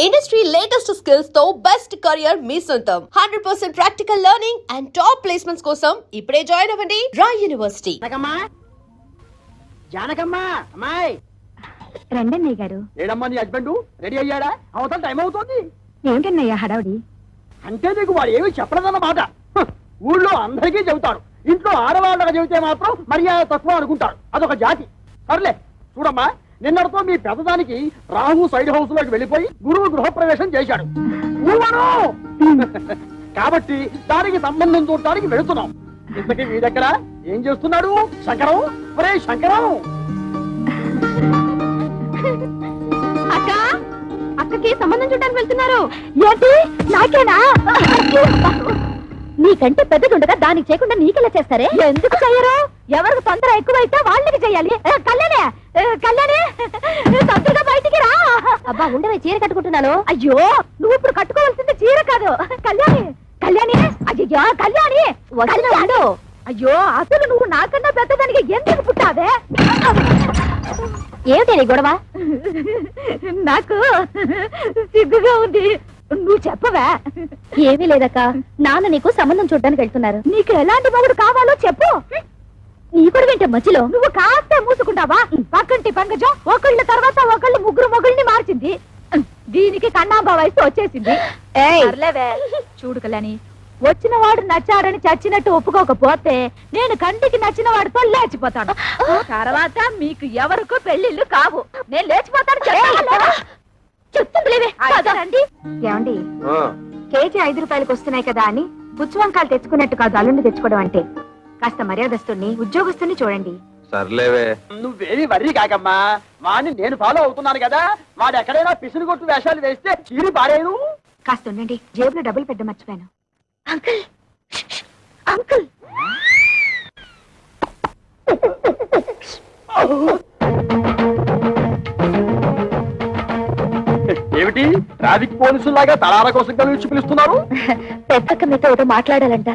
Industry latest skills తో best career మీ సొంతం 100% practical learning and top placements కోసం ఇప్పుడే జాయిన్ అవ్వండి రాయ్ యూనివర్సిటీ. జానకమ్మా అమ్మాయి రండన్నయ్య గారు. ఏడమ్మా నీ హస్బెండ్ రెడీ అయ్యాడా? అవతల టైం అవుతుంది. ఏమిటన్నయ్య హడావుడి? అంటే నీకు వాడు ఏమి చెప్పలేదన్నమాట. ఊళ్ళో అందరికీ చెబుతాడు, ఇంట్లో ఆడవాళ్ళకి చెబితే మాత్రం మర్యాద తక్కువ అనుకుంటాడు. అదొక జాతి. సర్లే చూడమ్మా, నిన్నటితో మీ పెద్దదానికి రాహు సైడ్ హౌస్ లోకి వెళ్ళిపోయి గురువు గృహప్రవేశం చేశాడు. కాబట్టి దానికి సంబంధం చూడటానికి వెళుతున్నాం. ఇంతకీ మీ దగ్గర ఏం చేస్తున్నాడు శంకరం? ఒరే శంకరం! అక్క, అక్కకి సంబంధం చూడడానికి వెళ్తున్నారు. ఏంటి నాకేనా? నీకంటే పెద్దదుండగా దానికి చేయకుండా నీకెలా చేస్తారే? ఎందుకు చెయ్యరు? ఎవరికి తొందర ఎక్కువైతే వాళ్ళకి చెయ్యాలి. కళ్యాణే కళ్యాణే తొందరగా బయటికి రా. అబ్బా ఉండవే, చీర కట్టుకుంటున్నాను. అయ్యో నువ్వు ఇప్పుడు కట్టుకోవాల్సింది చీర కాదు. కళ్యాణి కళ్యాణి అయ్యో కళ్యాణి వస్తున్నాడు. అయ్యో అసలు నువ్వు నాకన్నా పెద్దదానికి ఎందుకు పుట్టావే? ఏమిటి గొడవ? నాకు సిగ్గుగా ఉంది. నువ్వు చెప్పవా? ఏమీ లేదక్క, నాన్న నీకు సంబంధం చూడడానికి వెళ్తున్నారు. నీకు ఎలాంటి మొగుడు కావాలో చెప్పు. నీ కూడా వింటే మధ్యలో నువ్వు కాస్త మూసుకుంటావా? పక్కంటి పంకజం ఒకళ్ళ తర్వాత ఒకళ్ళు ముగ్గురు మొగుల్ని మార్చింది. దీనికి కన్నాంబా వయసు వచ్చేసింది. చూడు కళ్యాణి, వచ్చిన వాడు నచ్చాడని చచ్చినట్టు ఒప్పుకోకపోతే నేను కంటికి నచ్చిన వాడితో లేచిపోతాను. తర్వాత మీకు ఎవరికో పెళ్లిళ్ళు కావు. నేను లేచిపోతాను. చెప్తుందిలేండి. ఏమండి, కేజీ 5 రూపాయలకు వస్తున్నాయి కదా అని పుచ్చువంకాలు తెచ్చుకున్నట్టు కాదు అల్లుండి తెచ్చుకోవడం అంటే. కాస్త మర్యాదస్తుని ఉద్యోగస్తుని చూడండి. సర్లేవే, నువ్వేమి వర్రీ కాకమ్మా. వాడిని నేను ఫాలో అవుతున్నాను కదా. వాడు ఎక్కడైనా పిసులు కొట్టు వేషాలు వేస్తే చీరి పారేను. కాస్త ఉండండి, జేబులో డబ్బులు పెట్ట మర్చిపోయాను. అంకుల్ అంకుల్ ఏమిటి ట్రాఫిక్ పోలీసులాగా తలార కోసం కలిసి పిలుస్తున్నారు? పెద్దక్క మీతో ఒకటి మాట్లాడాలంట.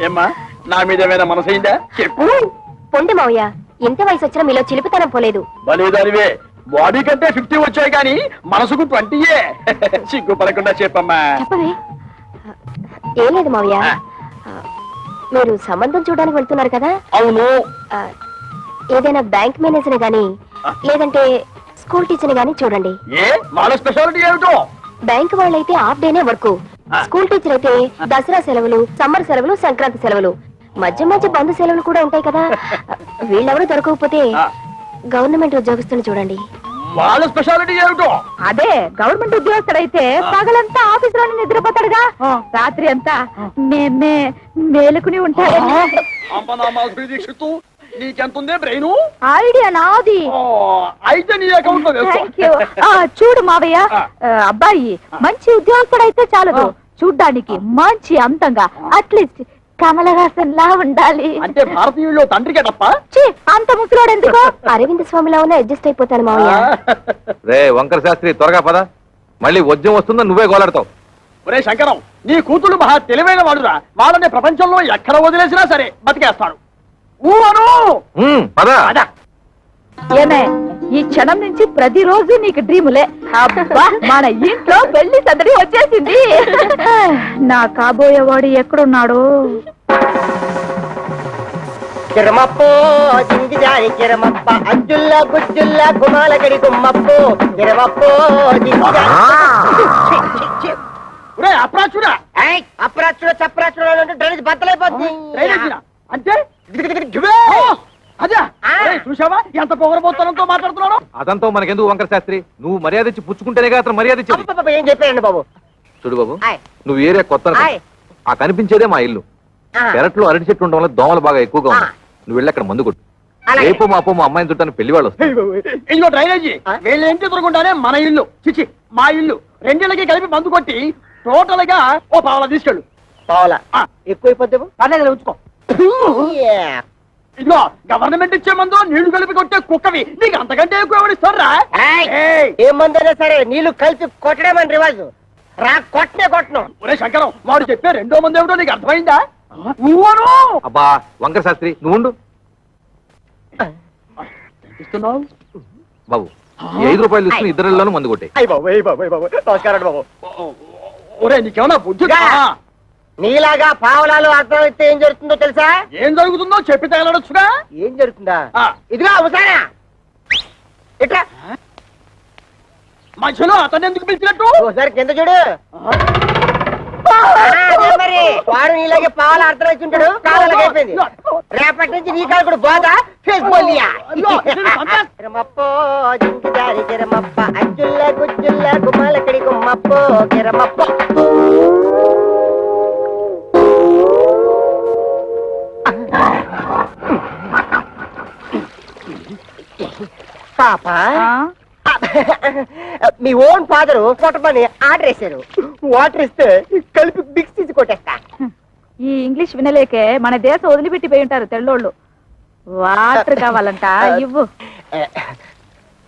ఏమ్మా, నా మీద ఏమైనా మనసైందా? చెప్పు. పొండి మావయ్య, ఎంత వయసు వచ్చినా మీలో చిలిపితనం పోలేదు. బలేదానివే, బాడీ కంటే 50 వచ్చాయి కానీ మనసుకు 20. సిగ్గుపడకుండా చెప్పమ్మా. చెప్పవే. ఏం లేదు మావయ్య, మీరు సంబంధం చూడడానికి వెళ్తున్నారు కదా? అవును. ఏదైనా బ్యాంక్ మేనేజర్ గాని లేదంటే స్కూల్ టీచర్ గాని చూడండి. ఏ వాళ్ళ స్పెషాలిటీ ఏమిటో? బ్యాంక్ వాళ్ళైతే హాఫ్ డేనే వర్క్. స్కూల్ టీచర్ అయితే దసరా సెలవులు, సమ్మర్ సెలవులు, సంక్రాంతి సెలవులు, మధ్య మధ్య బంధు సెలవులు కూడా ఉంటాయి కదా. వీళ్ళెవరూ దొరకకపోతే గవర్నమెంట్ ఉద్యోగస్తుని చూడండి. వాళ్ళ స్పెషాలిటీ ఏమిటో? అదే గవర్నమెంట్ ఉద్యోగస్తుడైతే పగలంతా ఆఫీస్ లోనే నిద్రపోతాడుగా, రాత్రి అంతా మేలుకుని ఉంటాడు. నీకెంతుందే బ్రెయిన్? ఐడియా నాది. అయితే నీ అకౌంట్ లో చూడు మావయ్య, అబ్బాయి మంచి ఉద్యోగస్తుడైతే చాలదు, చూడ్డానికి మంచి అంతంగా అట్లీస్ట్ కమలహాసన్ లా ఉండాలి. అంటే భారతీయుల్లో తండ్రికే తప్ప అంత ముసలోడు ఎందుకు? అరవింద్ స్వామిలా ఉన్న అడ్జస్ట్ అయిపోతాను మావయ్య. రే వంకర శాస్త్రి, త్వరగా పద, మళ్ళీ వద్యం వస్తుందో నువ్వే గోలాడతావు. ఒరే శంకరం, నీ కూతురు మహా తెలివైన వాడురా. వాళ్ళని ప్రపంచంలో ఎక్కడ వదిలేసినా సరే బతికేస్తాడు. ఏమే, ఈ క్షణం నుంచి ప్రతిరోజు నీకు డ్రీములే. అబ్బా, మన ఇంట్లో పెళ్లి సందడి వచ్చేసింది. నా కాబోయేవాడు ఎక్కడున్నాడు? కిరమప్పో జింగిజారి కిరమప్ప అజ్జుల్లా గుజ్జుల్లా గుమాలగడి గుమ్మప్పో కిరమప్పో అప్రాచుడా అప్రాచుడ చప్రాచుడ డ్రైనేజ్ బద్దలైపోతుంది. అంటే అదే చూసావా ఎంత పొగరబోతనంతో మాట్లాడుతున్నాడు? అదంతా మనకెందుకు వంకర శాస్త్రి, నువ్వు మర్యాద ఇచ్చి పుచ్చుకుంటేనే అతను మర్యాద ఇచ్చి. ఏం చెప్పారండి బాబు? చూడు బాబు, నువ్వు ఏరియా కొత్త, ఆ కనిపించేదే మా ఇల్లు. పెరట్లో అరటి చెట్లు ఉండడం వల్ల దోమలు బాగా ఎక్కువగా ఉన్నాయి. నువ్వు వెళ్ళి అక్కడ మందు కొట్టు. రేపు మాపో మా అమ్మాయిని చుట్టాను పెళ్లి వాళ్ళు వస్తారు. ఇదిగో డ్రైనేజీ, వీళ్ళ ఇంటి ఎదురుకుంటానే మన ఇల్లు, చిచి మా ఇల్లు. రెండిళ్ళకి కలిపి మందు కొట్టి టోటల్ గా ఓ పావలా తీసుకెళ్ళు. పావలా ఎక్కువైపోతే పర్లేదు, ఉంచుకో. ఇదిగో గవర్నమెంట్ ఇచ్చే మందు నీళ్లు కలిపి కొట్టే కుక్కవి నీకు అంతకంటే ఎక్కువ ఎవరిస్తారా? ఏ మందైనా సరే నీళ్లు కలిపి కొట్టడమని రివాజు. రా కొట్టనే కొట్టను. ఒరే శంకరం, వాడు చెప్పే రెండో మంది ఏమిటో నీకు అర్థమైందా? అబ్బా వంకర శాస్త్రి, నువ్వు ఇస్తున్నావు బాబు, ఈ 5 రూపాయలు తీసుకుని ఇద్దరిలోనూ మందు కొట్టే. అయ్య బాబు అయ్య బాబు అయ్య బాబు నమస్కారం బాబు. ఒరే నీకేమన్నా బుద్ధి గా. నీలాగా పావలాలు అర్థం అయితే ఏం జరుగుతుందో తెలుసా? ఏం జరుగుతుందో చెప్పి తగలడొచ్చుగా. ఏం జరుగుతుందా? ఆ. ఇదిగా ముసానా ఇట్లా మధ్యలో అతను ఎందుకు పిలిచినట్టు? ఒకసారి కింద చూడు. అదే మరి వాడు నీలాగే పావులు అర్థం వచ్చి ఉంటాడు. కాలాలకు అయిపోయింది. రేపటి నుంచి నీ కాలు కూడా బాగా ఫేస్ బోలియా. కిరమప్పో జింకిదారి కిరమప్ప అజ్జుల్ల గుజ్జుల్ల గుమ్మలకడి గుమ్మప్పో కిరమప్పో. పాప మీ ఓన్ ఫాదరు కొట్టమని ఆర్డర్ వేశారు. వాటర్ ఇస్తే కలిపి మిక్స్ తీసి కొట్టేస్తా. ఈ ఇంగ్లీష్ వినలేకే మన దేశం వదిలిపెట్టిపోయి ఉంటారు తెల్లోళ్ళు. వాటర్ కావాలంట ఇవ్వు.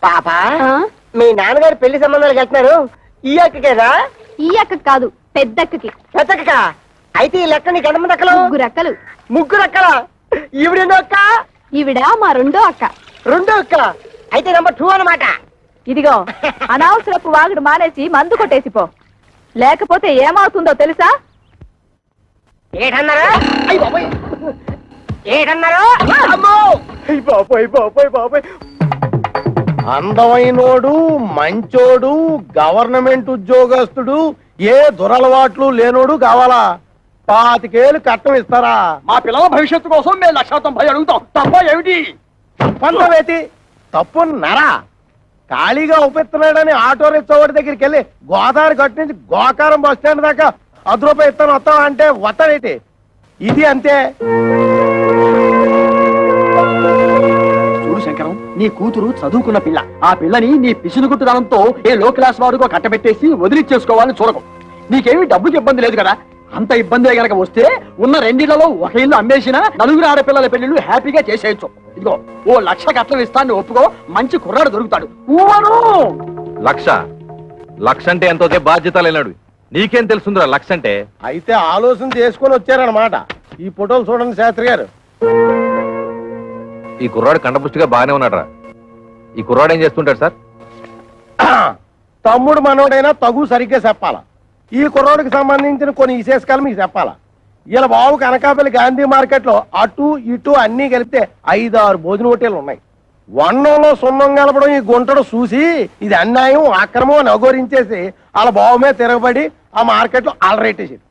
పాప మీ నాన్నగారు పెళ్లి సంబంధాలకు వెళ్తున్నారు. ఈ అక్కకేనా? ఈ అక్క కాదు, పెద్దక్కకి. పెద్దక్క అయితే ఈ లెక్క నీకు ఎంతమంది అక్కలు? 3 అక్కలు. 3 అక్కల. ఈవిడెన్నో అక్క? ఈవిడ మా రెండో అక్క. 2 అక్క అయితే నెంబర్ 2 అన్నమాట. ఇదిగో అనవసరపు వాగుడు మానేసి మందు కొట్టేసిపో, లేకపోతే ఏమవుతుందో తెలుసా? ఏటన్నారా? ఏటన్నారా? అందమైనోడు, మంచోడు, గవర్నమెంట్ ఉద్యోగస్తుడు, ఏ దురలవాట్లు లేనోడు కావాలా? 25 ఏళ్ళు కట్టం ఇస్తారా? మా పిల్లల భవిష్యత్తు కోసం మేము 190 అడుగుతాం. తప్ప ఏమిటి? తప్పంతవేతి తప్పు నరా. ఖాళీగా ఉపయోగిస్తున్నాడని ఆటో రిక్షా వాడి దగ్గరికి వెళ్ళి గోదావరి గట్టు నుంచి గోకారం బస్ స్టాండ్ దాకా 10 రూపాయలు ఇస్తాను వస్తావా అంటే వస్తాడైతే. ఇది అంతే. చూడు శంకరం, నీ కూతురు చదువుకున్న పిల్ల. ఆ పిల్లని నీ పిసినుగుట్టుదనంతో ఏ లో క్లాస్ వాడుకో కట్టబెట్టేసి వదిలిచ్చేసుకోవాలని చూడకు. నీకేమీ డబ్బుకి ఇబ్బంది లేదు కదా. అంత ఇబ్బంది గనక వస్తే ఉన్న 2 ఇళ్లలో ఒక ఇల్లు అమ్మేసినా 4 ఆడపిల్లల పెళ్లిళ్ళు హ్యాపీగా చేసేయచ్చు. ఇదిగో ఓ 1,00,000 కట్నం ఇస్తాను ఒప్పుకో, మంచి కుర్రాడు దొరుకుతాడు. ఊవను 1,00,000 అంటే ఎంతో బాధ్యత లేనాడు. నీకేం తెలుసుందిరా 1,00,000 అంటే? అయితే ఆలోచన చేసుకొని వచ్చారన్నమాట. ఈ ఫోటోలు చూడండి శాస్త్రి గారు. ఈ కుర్రాడు కండపుష్టిగా బాగానే ఉన్నాడురా. ఈ కుర్రాడు ఏం చేస్తుంటాడు సార్? తమ్ముడు మనోడైనా తగు సరిగ్గా చెప్పాలా. ఈ కుర్రోడికి సంబంధించిన కొన్ని విశేషకాలు మీకు చెప్పాలా. ఇలా బాబుకి అనకాపల్లి గాంధీ మార్కెట్ లో అటు ఇటు అన్ని కలిపితే 5-6 భోజన హోటళ్లు ఉన్నాయి. వన్నంలో సున్నం కలపడం ఈ గుంటడు చూసి ఇది అన్యాయం అక్రమం అని అఘోరించేసి వాళ్ళ బాబు మీద తిరగబడి ఆ మార్కెట్ లో అలరేటేసింది.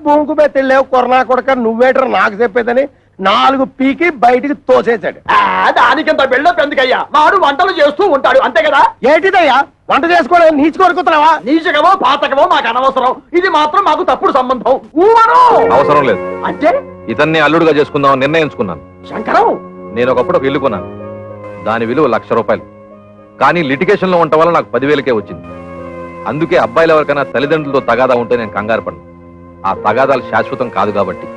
భూమికి మీద తెలియవు కొరనా కొడక నువ్వేటర్ నాకు చెప్పేదని 4 పీకి బయటికి తోసేశాడు. దానికింత బిల్డప్ ఎందుకయ్యా? వాడు వంటలు చేస్తూ ఉంటాడు అంతే కదా. ఏంటిదయ్యా వంట చేసుకోవడం నీచి కోరుకుతున్నావా? నీచకమో పాతకమో మాకు అనవసరం. ఇది మాత్రం మాకు తప్పుడు సంబంధం. ఊవను అవసరం లేదు. అంటే ఇతన్ని అల్లుడుగా చేసుకుందామని నిర్ణయించుకున్నాను. శంకరం, నేను ఒకప్పుడు ఒక ఇల్లు కొన్నాను. దాని విలువ 1,00,000 రూపాయలు. కానీ లిటిగేషన్ లో ఉండటం వల్ల నాకు 10,000కే వచ్చింది. అందుకే అబ్బాయిలు ఎవరికైనా తల్లిదండ్రులతో తగాదా ఉంటే నేను కంగారు పడను. ఆ తగాదాలు శాశ్వతం కాదు కాబట్టి.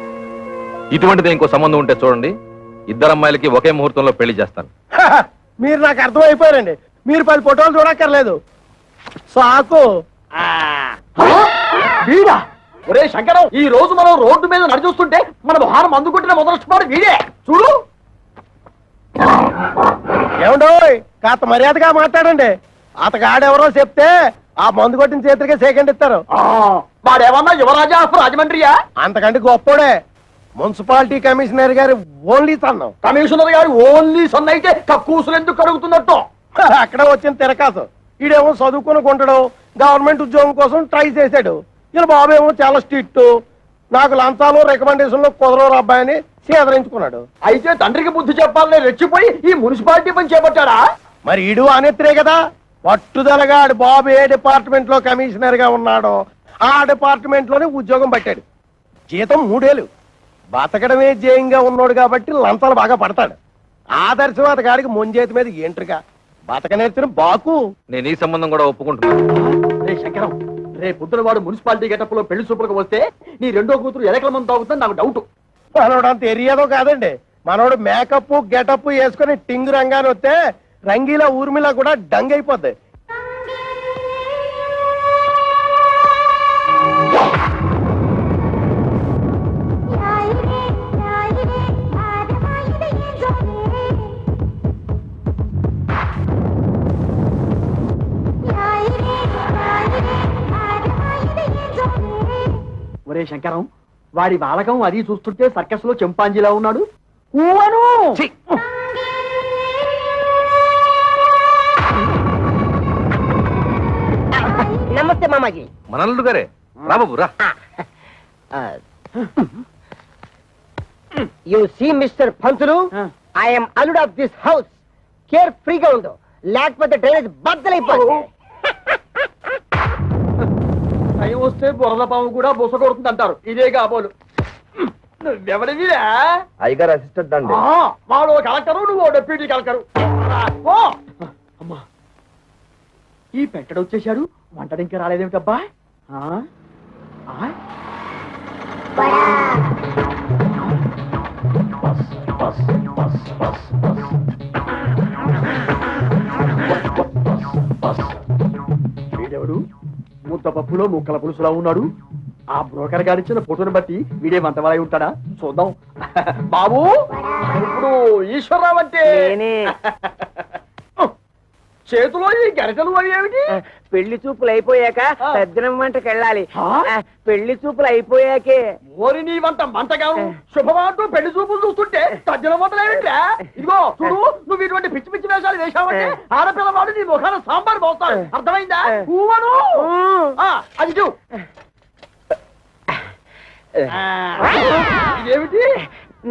ఇటువంటిది ఇంకో సంబంధం ఉంటే చూడండి, 2 అమ్మాయిలకి ఒకే ముహూర్తంలో పెళ్లి చేస్తాను. మీరు నాకు అర్థమైపోయారండి. మీరు 10 ఫోటోలు చూడక్కర్లేదు. సాకు. వీడా? ఒరే శంకరం, ఈ రోజు మనం రోడ్డు మీద నడిచొస్తుంటే మన భారం అందుకుంటున్న మొదలెట్టుకోవడం వీడే. చూడు. ఏమండోయ్ కాస్త మర్యాదగా మాట్లాడండి. అతగాడెవరో చెప్తే ఆ మందు కొట్టిన చేతులకే సెకండ్ ఇస్తారు. వాడేమన్నా యువరాజా ఆఫ్ రాజమండ్రియా? అంతకంటే గొప్పోడే. మున్సిపాలిటీ కమిషనర్ గారి ఓన్లీ సన్నం. కమిషనర్ గారు ఓన్లీ సన్ అయితే కక్కూసులు ఎందుకు కడుగుతున్నట్టు? అక్కడ వచ్చిన తిరకాసు. ఈడేమో చదువుకుని కొంటాడు, గవర్నమెంట్ ఉద్యోగం కోసం ట్రై చేశాడు. ఇలా బాబేమో చాలా స్ట్రిక్ట్. నాకు లంచాలు రికమెండేషన్లు కుదరవు అబ్బాయిని సేదరించుకున్నాడు. అయితే తండ్రికి బుద్ధి చెప్పాలని రెచ్చిపోయి ఈ మున్సిపాలిటీ పని చేపట్టాడా? మరి ఈడు అనేత్రే కదా. పట్టుదలగా ఆడు బాబు ఏ డిపార్ట్మెంట్ లో కమిషనర్ గా ఉన్నాడో ఆ డిపార్ట్మెంట్ లోనే ఉద్యోగం పట్టాడు. జీతం 3 ఏళ్ళు. బతకడమే జయంగా ఉన్నాడు కాబట్టి లంచాలు బాగా పడతాడు. ఆదర్శవాద గాడికి ముంజేతి మీద ఏంట్రుగా బతక నేర్చిన బాకు. నేను ఈ సంబంధం కూడా ఒప్పుకుంటున్నాను. రే శంకరం, రే పొద్దున వాడు మున్సిపాలిటీ గెటప్ లో పెళ్లి చూపులకు వస్తే నీ రెండో కూతురు ఎలకల మంది తాగుతుంది నాకు డౌట్. మనోడు అంత ఎరియాదో కాదండి. మనోడు మేకప్ గెటప్ వేసుకుని టింగు రంగాన్ని వస్తే రంగీలా ఊర్మిలా కూడా డంగ్ అయిపోద్ది. ఒరే శంకరం, వాడి బాలకం అది చూస్తుంటే సర్కస్ లో చింపాంజీలా ఉన్నాడు. ఊవను నమస్తే మామాజీ. మనల్లుడు గారే రా బాబు రా. You see mister Pantulu, I'm alludu of this house. కేర్ ఫ్రీగా ఉండు, లేకపోతే డ్రైనేజ్ బద్దలైపోతుంది. టైం వస్తే బురద పాము కూడా బుస కొడుతుంది అంటారు. ఇదే కాబోలు. నువ్వెవరివిరా? అయ్యగారు అసిస్టెంట్ అండి. వాడు కలెక్టరు, నువ్వు డెప్యూటీ కలెక్టరు. ఓ అమ్మా, ఈ పెట్టడు వచ్చేశాడు. వంటడు ఇంకా రాలేదేమిటబ్బా? వీడెవడు? ముద్ద పప్పులో ముక్కల పులుసులా ఉన్నాడు. ఆ బ్రోకర్ గారిచ్చిన ఫోటోని బట్టి వీడే వంటవాలై ఉంటాడా? చూద్దాం. బాబు, ఇప్పుడు ఈశ్వరరావు అంటే చేతిలో ఈ గరిటలు అవి ఏమిటి? పెళ్లి చూపులు అయిపోయాక సజ్జనం వంటకి వెళ్ళాలి. పెళ్లి చూపులు అయిపోయాకే. ఓరి నీ వంట మంటగాను శుభమాంటూ పెళ్లి చూపులు చూస్తుంటే తజ్జల వంటలేమిట్రా? ఇదిగో చూడు, నువ్వు ఇటువంటి పిచ్చి పిచ్చి వేషాలు వేశావంటే ఆడపిల్లవాడు నీ ముఖాన సాంబార్ పోస్తాడు. అర్థమైందా? ఊవను అది చూ. ఇదేమిటి?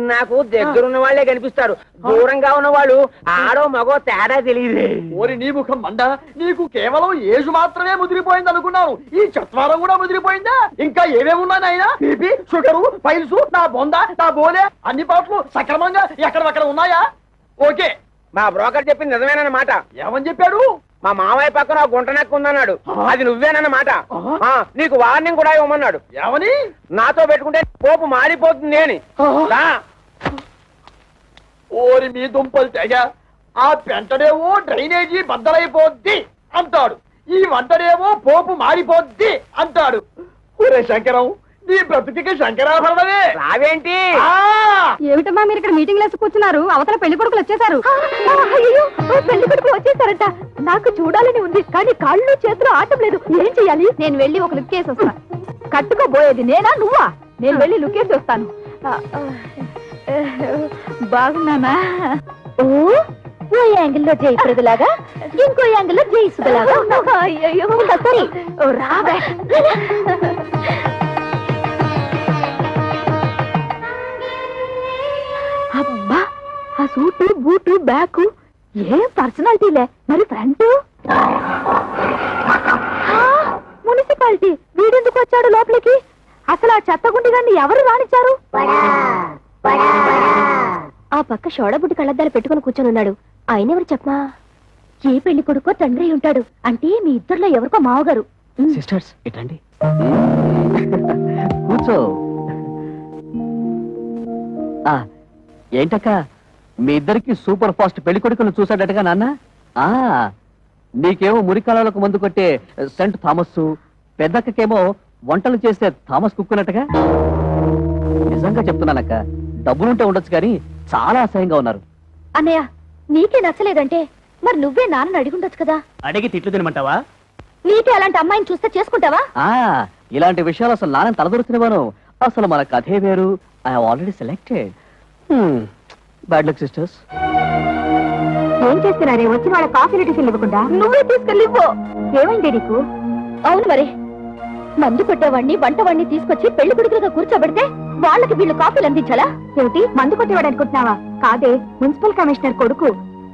నాకు దగ్గరున్న వాళ్ళే కనిపిస్తారు, దూరంగా ఉన్న వాళ్ళు ఆడో మగో తేడా తెలియదు. ఓరి నీ ముఖం మండ, నీకు కేవలం ఏజు మాత్రమే ముదిరిపోయింది అనుకున్నాను. ఈ చత్వారం కూడా ముదిరిపోయిందా? ఇంకా ఏమేమున్నాయి నాయనా? బీపీ, షుగరు, ఫైల్స్, నా బొంద, నా బోలే, అన్ని పాటలు సక్రమంగా ఎక్కడక్కడ ఉన్నాయా? ఓకే. మా బ్రోకర్ చెప్పింది నిజమేనన్నమాట. ఏమని చెప్పాడు? మా మామయ్య పక్కన ఒక గుంట నెక్క ఉందన్నాడు. అది నువ్వేనన్నమాట. నీకు వార్నింగ్ కూడా ఇవ్వమన్నాడు. ఏమని? నాతో పెట్టుకుంటే పోపు మారిపోతుంది అని. ఓరి మీ దుంపలు తెగ, ఆ పెంటడేమో డ్రైనేజీ బద్దలైపోద్ది అంటాడు, ఈ వంటడేమో పోపు మారిపోద్ది అంటాడు. ఒరే శంకరం, నీ బ్రతుకి శంకరాభరణమే. రావేంటి? ఏమిటమ్మా మీరు ఇక్కడ మీటింగ్ లేసి కూర్చున్నారు? అవతల పెళ్లి కొడుకులు వచ్చేసారు. పెళ్లి కొడుకులు వచ్చేసారట. నాకు చూడాలని ఉంది, కానీ కాళ్ళు చేతులు ఆటం లేదు. ఏం చెయ్యాలి? నేను వెళ్ళి ఒక లుక్ వేసి వస్తా. కట్టుకోబోయేది నేనా నువ్వా? నేను వెళ్ళి లుక్ వేసి వస్తాను. బాగున్నానా? ఓ యాంగిల్లో జయప్రదలాగా, ఇంకో యాంగిల్లో జయసుదలాగా. అయ్యో సరి రాబే. అబ్బా, ఆ సూటు బూటు బ్యాగు ఏం పర్సనాలిటీలే. మరి ఫ్రంట్ మున్సిపాలిటీ. వీడెందుకు వచ్చాడు లోపలికి? అసలు ఆ చెత్తగుండి గారిని ఎవరు రానిచ్చారు? ఆ పక్క షోడబుడ్డి కళ్ళద్దాలు పెట్టుకుని కూర్చొని ఉన్నాడు. ఆయన ఎవరు చెప్పమా? ఏ పెళ్లి కొడుకో తండ్రి ఉంటాడు. అంటే మీ ఇద్దరులో ఎవరికో మావగారు. సిస్టర్స్ ఇటండి, కూర్చో. ఏంటక్క, మీ ఇద్దరికి సూపర్ ఫాస్ట్ పెళ్లి కొడుకును చూసాడటగా నాన్న? నీకేమో మురికాలకు మందు కొట్టే సెంట్ థామస్, పెద్దక్కకేమో వంటలు చేసే థామస్ కుక్కున్నట్టుగా. నిజంగా చెప్తున్నానక్క, డబ్బులుంటే ఉండొచ్చు కానీ చాలా అసహ్యంగా ఉన్నారు. అన్నయ్య, నీకే నచ్చలేదంటే మరి నువ్వే నాన్నని అడిగుండొచ్చు కదా. అడిగి తిట్లు తినమంటావా? నీకే అలాంటి అమ్మాయిని చూస్తే చేసుకుంటావా? ఇలాంటి విషయాలు అసలు నాన్న తలదొరుతున్నాను. అసలు మన కథే వేరు. I have already selected. Bad luck sisters. ఏం చేస్తున్నారే? వచ్చిన వాళ్ళ కాఫీ టిఫిన్ ఇవ్వకుండా నువ్వే తీసుకెళ్ళి ఇవ్వు. ఏమైంది నీకు? అవును మరి, మందు కొట్టేవాడిని వంటవాడిని తీసుకొచ్చి పెళ్లి కొడుకులుగా కూర్చోబెడితే వాళ్ళకి వీళ్ళు కాఫీలు అందించాలా? ఏమిటి, మందు కొట్టేవాడు అనుకుంటున్నావా? కాదే, మున్సిపల్ కమిషనర్ కొడుకు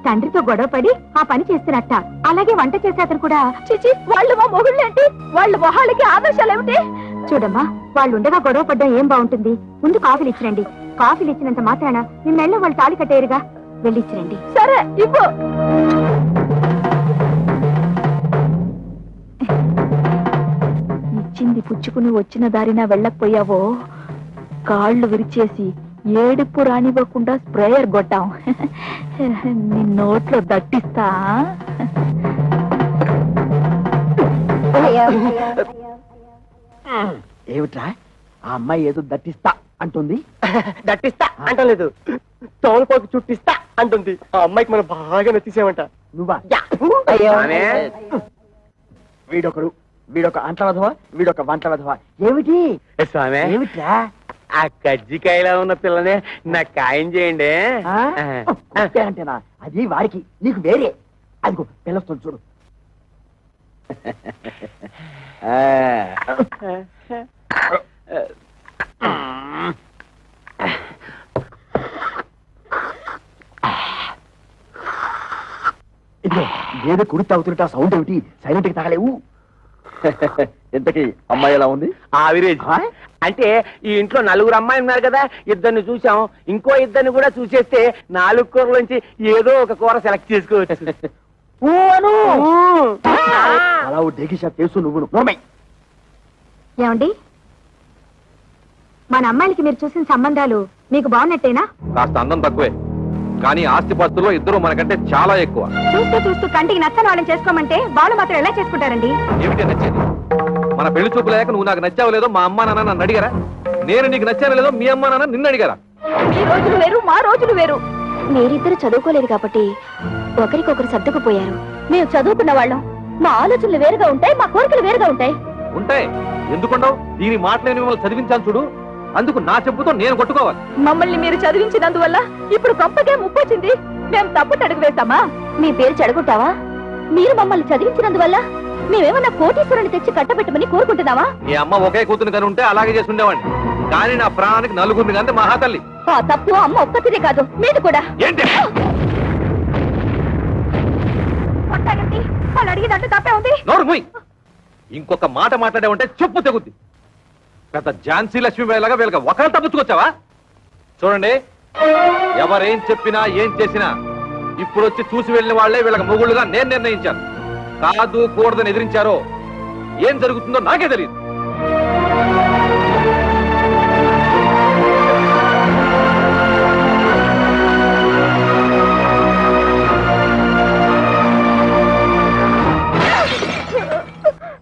తండ్రితో గొడవపడి ఆ పని చేస్తున్నట్ట. అలాగే వంట చేసే అతను కూడా. చిచి, వాళ్ళు మా మొగుళ్ళేంటి? వాళ్ళ మొహాలకి ఆదర్శాలు ఏమిటి? చూడమ్మా, వాళ్ళు ఉండగా గొడవ పడ్డం ఏం బాగుంటుంది? ముందు కాఫీలు ఇచ్చిరండి. కాఫీలు ఇచ్చినంత మాత్రాన మీ మెళ్ళ వాళ్ళు తాళి కట్టేరుగా. వెళ్ళి ఇచ్చిరండి. సరే, ఇవ్వు. ఇచ్చింది పుచ్చుకుని వచ్చిన దారిన వెళ్ళకపోయావో కాళ్ళు విరిచేసి ఏడుపు రానివ్వకుండా స్ప్రేయర్ కొట్టాం. నీ నోట్లో దట్టిస్తా. ఏమిట్రా, ఆ అమ్మాయి ఏదో దట్టిస్తా అంటుంది? దట్టిస్తా అంటలేదు, తోలుపోకి చుట్టిస్తా అంటుంది. ఆ అమ్మాయికి మనం బాగా నచ్చేసామంట. నువ్వా? అయ్యో, వీడొకడు వీడొక అంట్ల వధవ, వీడొక వంట వధవ. ఏమిటి స్వామి ఏమిట్రా? ఆ కజ్జికాయలా ఉన్న పిల్లనే నాకు ఖాయం చేయండి. అంటేనా అది వాడికి, నీకు వేరే. అదిగో పిల్లస్తుంది చూడు. ఇదిగో ఏదో కుడి తాగుతుంటే ఆ సౌండ్ ఏమిటి? సైలెంట్ కి తాగలేవు. ఇంతకీ అమ్మాయి ఎలా ఉంది? ఆవిరేజ్ అంటే ఈ ఇంట్లో నలుగురు అమ్మాయి ఉన్నారు కదా, ఇద్దరిని చూసాం, ఇంకో ఇద్దరిని కూడా చూసేస్తే 4 కూరలోంచి ఏదో ఒక కూర సెలెక్ట్ చేసుకోవచ్చు. అలా డేకి షాప్ చేస్తూ నువ్వు నోర్మై. ఏమండి, మన అమ్మాయిలకి మీరు చూసిన సంబంధాలు మీకు బాగున్నట్టేనా? కాస్త అందం తక్కువే, కానీ ఆస్తిపాస్తుల్లో ఇద్దరు మనకంటే చాలా ఎక్కువ. చూస్తూ చూస్తూ కంటికి నచ్చని వాళ్ళని చేసుకోమంటే వాళ్ళు మాత్రం ఎలా చేసుకుంటారండి? ఏమిటి నచ్చేది? మన పెళ్లి చూపు లేక నువ్వు నాకు నచ్చావు లేదో మా అమ్మా నాన్న నన్ను అడిగారా? నేను నీకు నచ్చాను లేదో మీ అమ్మా నాన్న నిన్ను అడిగారా? మీ రోజులు వేరు, మా రోజులు వేరు. మీరిద్దరు చదువుకోలేదు కాబట్టి ఒకరికొకరు సర్దుకుపోయారు. మేము చదువుకున్న వాళ్ళం, మా ఆలోచనలు వేరుగా ఉంటాయి, మా కోరికలు వేరుగా ఉంటాయి. ఉంటాయి, ఎందుకుండవు? దీని మాటలేని మిమ్మల్ని చదివించాను చూడు, అందుకు నా చెప్పుతో నేను కొట్టుకోవాలి. మమ్మల్ని మీరు చదివించినందువల్ల ఇప్పుడు గొప్పకే ముప్పొచ్చింది. మేము తప్పు అడుగు వేస్తామా? మీ పేరు చెడగొట్టావా? మీరు మమ్మల్ని చదివించినందువల్ల మేమేమన్నా కోటీశ్వరుని తెచ్చి కట్టబెట్టమని కోరుకుంటున్నావా? మీ అమ్మ ఒకే కూతురు కని ఉంటే అలాగే చేసి ఉండేవాడిని, కానీ నా ప్రాణానికి నలుగురిని కంటే మహాతల్లి. ఆ తప్పు అమ్మ ఒక్కతిదే కాదు, మీది కూడా. ఏంటి? కొట్టారండి, వాళ్ళు అడిగినట్టు తప్పే ఉంది. నోరు మూయ్. ఇంకొక మాట మాట్లాడే ఉంటే చెప్పు తెగుద్ది. పెద్ద ఝాన్సీ లక్ష్మీబాయిలాగా వీళ్ళకి ఒకరు తప్పుచ్చుకొచ్చావా? చూడండి, ఎవరేం చెప్పినా ఏం చేసినా ఇప్పుడు వచ్చి చూసి వెళ్ళిన వాళ్లే వీళ్ళకి మొగుళ్ళుగా నేను నిర్ణయించాను. కాదు కూడదని ఎదిరించారో ఏం జరుగుతుందో నాకే తెలియదు.